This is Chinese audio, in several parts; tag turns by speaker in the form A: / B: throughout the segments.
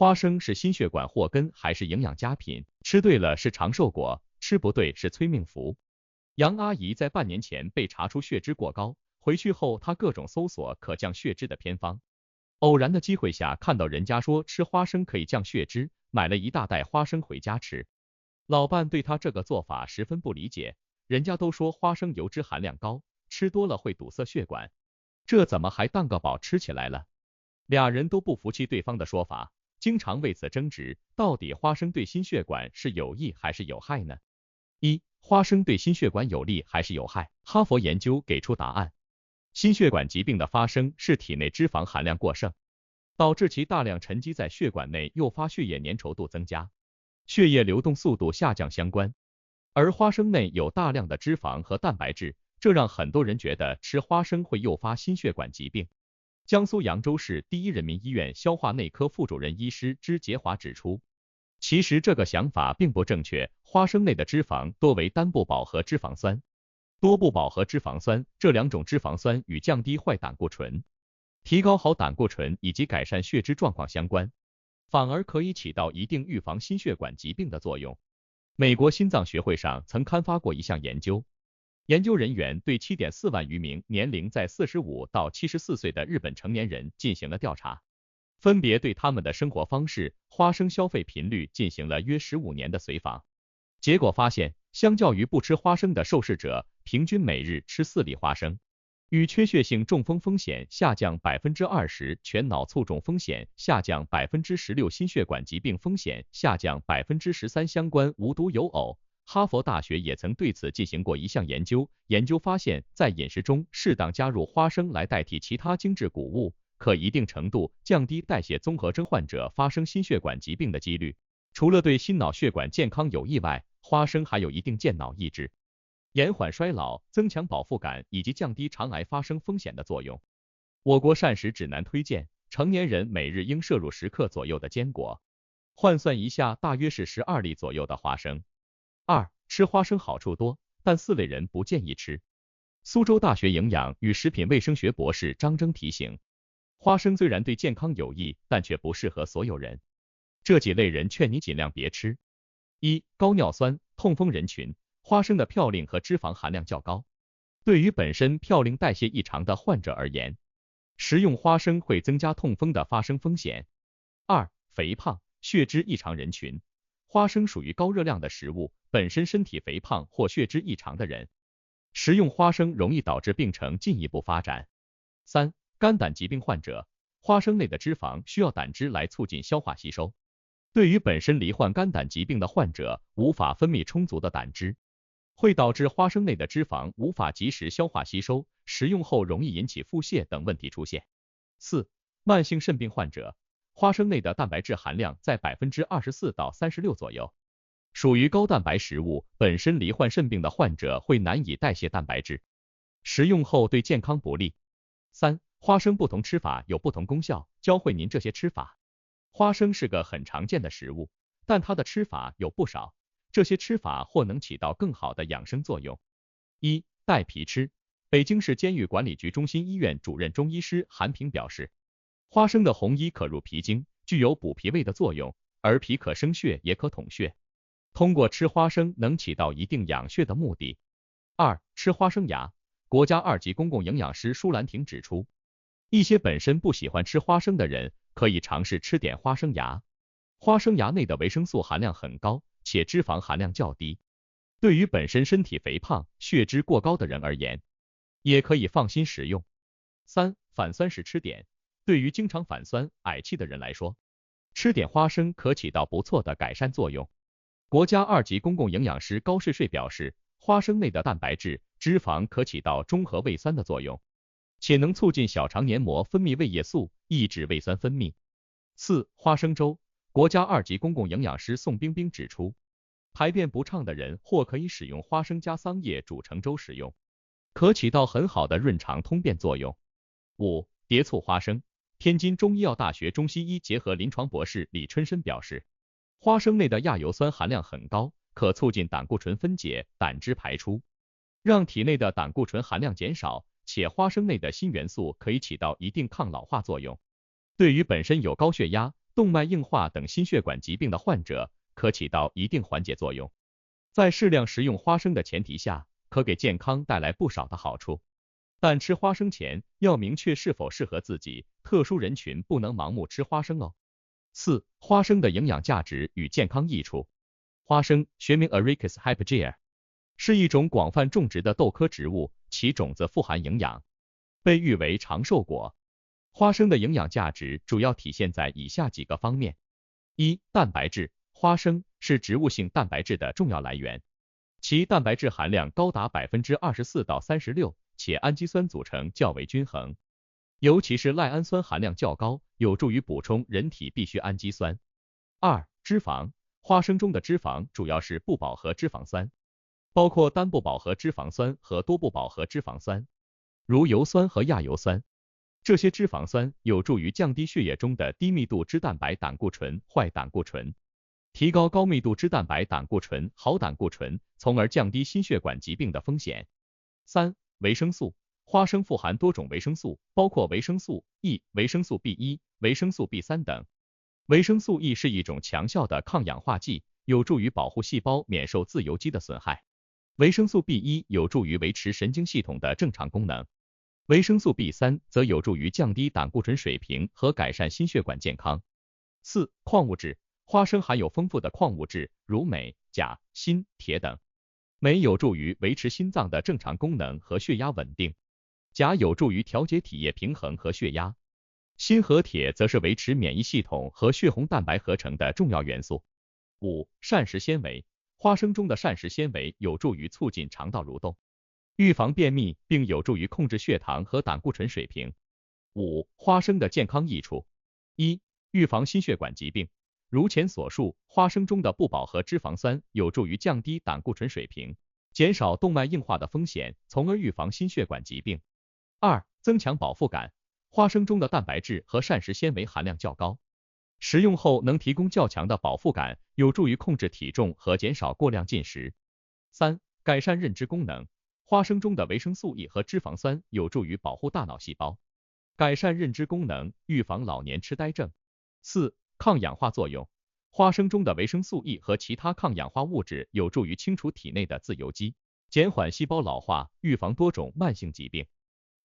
A: 花生是心血管祸根还是营养佳品？吃对了是长寿果，吃不对是催命符。杨阿姨在半年前被查出血脂过高，回去后她各种搜索可降血脂的偏方，偶然的机会下看到人家说吃花生可以降血脂，买了一大袋花生回家吃。老伴对她这个做法十分不理解，人家都说花生油脂含量高，吃多了会堵塞血管，这怎么还当个宝吃起来了？俩人都不服气对方的说法，经常为此争执，到底花生对心血管是有益还是有害呢？一、花生对心血管有利还是有害？哈佛研究给出答案。心血管疾病的发生是体内脂肪含量过剩，导致其大量沉积在血管内，诱发血液粘稠度增加，血液流动速度下降相关。而花生内有大量的脂肪和蛋白质，这让很多人觉得吃花生会诱发心血管疾病。江苏扬州市第一人民医院消化内科副主任医师支杰华指出，其实这个想法并不正确，花生内的脂肪多为单不饱和脂肪酸、多不饱和脂肪酸，这两种脂肪酸与降低坏胆固醇、提高好胆固醇以及改善血脂状况相关，反而可以起到一定预防心血管疾病的作用。美国心脏学会上曾刊发过一项研究，研究人员对 7.4 万余名年龄在45到74岁的日本成年人进行了调查，分别对他们的生活方式、花生消费频率进行了约15年的随访。结果发现，相较于不吃花生的受试者，平均每日吃4粒花生，与缺血性中风风险下降 20%， 全脑卒中风险下降 16%， 心血管疾病风险下降 13% 相关，无独有偶。哈佛大学也曾对此进行过一项研究，研究发现，在饮食中适当加入花生来代替其他精制谷物，可一定程度降低代谢综合征患者发生心血管疾病的几率。除了对心脑血管健康有益外，花生还有一定健脑益智、延缓衰老、增强饱腹感以及降低肠癌发生风险的作用。我国膳食指南推荐，成年人每日应摄入10克左右的坚果，换算一下大约是12粒左右的花生。2. 吃花生好处多，但4类人不建议吃。苏州大学营养与食品卫生学博士张征提醒，花生虽然对健康有益，但却不适合所有人。这几类人劝你尽量别吃。1. 高尿酸、痛风人群，花生的嘌呤和脂肪含量较高，对于本身嘌呤代谢异常的患者而言，食用花生会增加痛风的发生风险。2. 肥胖、血脂异常人群，花生属于高热量的食物，本身身体肥胖或血脂异常的人，食用花生容易导致病程进一步发展。3. 肝胆疾病患者，花生内的脂肪需要胆汁来促进消化吸收，对于本身罹患肝胆疾病的患者，无法分泌充足的胆汁，会导致花生内的脂肪无法及时消化吸收，食用后容易引起腹泻等问题出现。4. 慢性肾病患者，花生内的蛋白质含量在 24% 到 36% 左右，属于高蛋白食物，本身罹患肾病的患者会难以代谢蛋白质，食用后对健康不利。3. 花生不同吃法有不同功效，教会您这些吃法。花生是个很常见的食物，但它的吃法有不少，这些吃法或能起到更好的养生作用。1. 带皮吃。北京市监狱管理局中心医院主任中医师韩平表示，花生的红衣可入脾经，具有补脾胃的作用，而脾可生血也可统血，通过吃花生能起到一定养血的目的。2. 吃花生芽。国家2级公共营养师舒兰婷指出，一些本身不喜欢吃花生的人，可以尝试吃点花生芽。花生芽内的维生素含量很高，且脂肪含量较低，对于本身身体肥胖、血脂过高的人而言，也可以放心食用。3. 反酸时吃点。对于经常反酸、嗳气的人来说，吃点花生可起到不错的改善作用。国家2级公共营养师高睡睡表示，花生内的蛋白质、脂肪可起到中和胃酸的作用，且能促进小肠黏膜分泌胃液素，抑制胃酸分泌。4. 花生粥。国家2级公共营养师宋冰冰指出，排便不畅的人或可以使用花生加桑叶煮成粥食用，可起到很好的润肠通便作用。5. 蝶醋花生。天津中医药大学中西医结合临床博士李春申表示，花生内的亚油酸含量很高，可促进胆固醇分解、胆汁排出，让体内的胆固醇含量减少，且花生内的锌元素可以起到一定抗老化作用，对于本身有高血压、动脉硬化等心血管疾病的患者，可起到一定缓解作用。在适量食用花生的前提下，可给健康带来不少的好处。但吃花生前要明确是否适合自己，特殊人群不能盲目吃花生哦。4. 花生的营养价值与健康益处。花生学名 Arecus hypogea， 是一种广泛种植的豆科植物，其种子富含营养，被誉为长寿果。花生的营养价值主要体现在以下几个方面。1. 蛋白质。花生是植物性蛋白质的重要来源，其蛋白质含量高达 24% 到 36%， 且氨基酸组成较为均衡，尤其是赖氨酸含量较高，有助于补充人体必需氨基酸。2. 脂肪。花生中的脂肪主要是不饱和脂肪酸，包括单不饱和脂肪酸和多不饱和脂肪酸，如油酸和亚油酸。这些脂肪酸有助于降低血液中的低密度脂蛋白胆固醇、坏胆固醇，提高高密度脂蛋白胆固醇、好胆固醇，从而降低心血管疾病的风险。3. 维生素。花生富含多种维生素，包括维生素 E、维生素 B1、维生素 B3 等。维生素 E 是一种强效的抗氧化剂，有助于保护细胞免受自由基的损害。维生素 B1 有助于维持神经系统的正常功能。维生素 B3 则有助于降低胆固醇水平和改善心血管健康。4. 矿物质。花生含有丰富的矿物质，如镁、钾、锌、铁等。镁有助于维持心脏的正常功能和血压稳定，钾有助于调节体液平衡和血压，锌和铁则是维持免疫系统和血红蛋白合成的重要元素。5. 膳食纤维。花生中的膳食纤维有助于促进肠道蠕动，预防便秘，并有助于控制血糖和胆固醇水平。5. 花生的健康益处。1. 预防心血管疾病。如前所述，花生中的不饱和脂肪酸有助于降低胆固醇水平，减少动脉硬化的风险，从而预防心血管疾病。2. 增强饱腹感。花生中的蛋白质和膳食纤维含量较高，食用后能提供较强的饱腹感，有助于控制体重和减少过量进食。3. 改善认知功能。花生中的维生素 E 和脂肪酸有助于保护大脑细胞，改善认知功能，预防老年痴呆症。4. 抗氧化作用。花生中的维生素 E 和其他抗氧化物质有助于清除体内的自由基，减缓细胞老化，预防多种慢性疾病。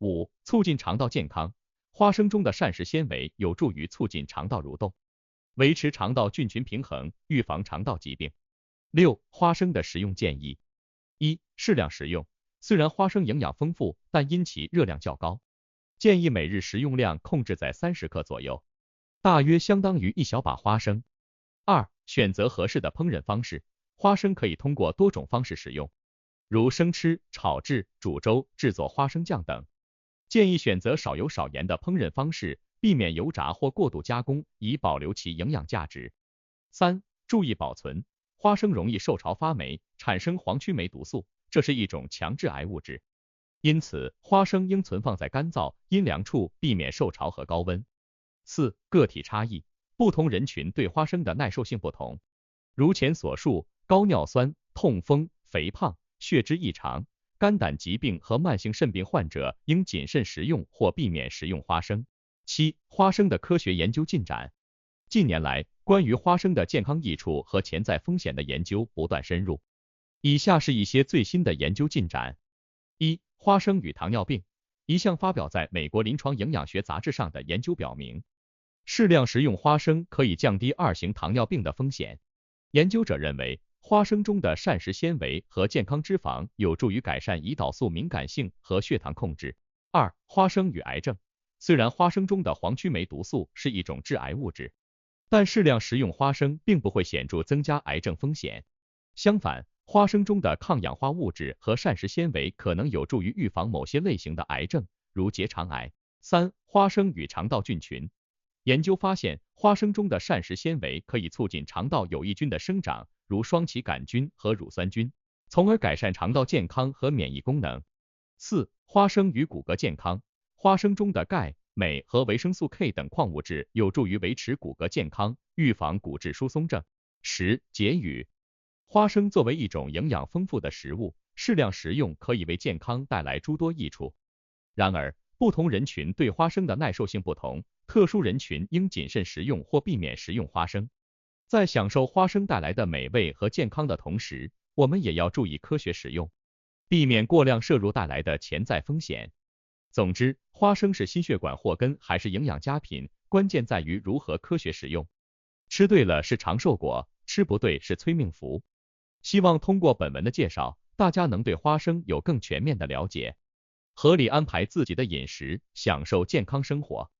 A: 5. 促进肠道健康。花生中的膳食纤维有助于促进肠道蠕动，维持肠道菌群平衡，预防肠道疾病。6. 花生的食用建议。1. 适量食用。虽然花生营养丰富，但因其热量较高，建议每日食用量控制在30克左右，大约相当于1小把花生。2. 选择合适的烹饪方式。花生可以通过多种方式食用，如生吃、炒制、煮粥、制作花生酱等。建议选择少油少盐的烹饪方式，避免油炸或过度加工，以保留其营养价值。3. 注意保存。花生容易受潮发霉，产生黄曲霉毒素，这是一种强致癌物质，因此花生应存放在干燥、阴凉处，避免受潮和高温。4. 个体差异。不同人群对花生的耐受性不同，如前所述，高尿酸、痛风、肥胖、血脂异常、肝胆疾病和慢性肾病患者应谨慎食用或避免食用花生。7. 花生的科学研究进展。近年来，关于花生的健康益处和潜在风险的研究不断深入。以下是一些最新的研究进展。1. 花生与糖尿病。一项发表在美国临床营养学杂志上的研究表明，适量食用花生可以降低2型糖尿病的风险。研究者认为，花生中的膳食纤维和健康脂肪有助于改善胰岛素敏感性和血糖控制。2. 花生与癌症。虽然花生中的黄曲霉毒素是一种致癌物质，但适量食用花生并不会显著增加癌症风险。相反，花生中的抗氧化物质和膳食纤维可能有助于预防某些类型的癌症，如结肠癌。3. 花生与肠道菌群。研究发现，花生中的膳食纤维可以促进肠道有益菌的生长，如双歧杆菌和乳酸菌，从而改善肠道健康和免疫功能。4. 花生与骨骼健康。花生中的钙、镁和维生素 K 等矿物质有助于维持骨骼健康，预防骨质疏松症。10. 结语。花生作为一种营养丰富的食物，适量食用可以为健康带来诸多益处。然而，不同人群对花生的耐受性不同，特殊人群应谨慎食用或避免食用花生。在享受花生带来的美味和健康的同时，我们也要注意科学使用，避免过量摄入带来的潜在风险。总之，花生是心血管祸根还是营养佳品，关键在于如何科学使用。吃对了是长寿果，吃不对是催命符。希望通过本文的介绍，大家能对花生有更全面的了解，合理安排自己的饮食，享受健康生活。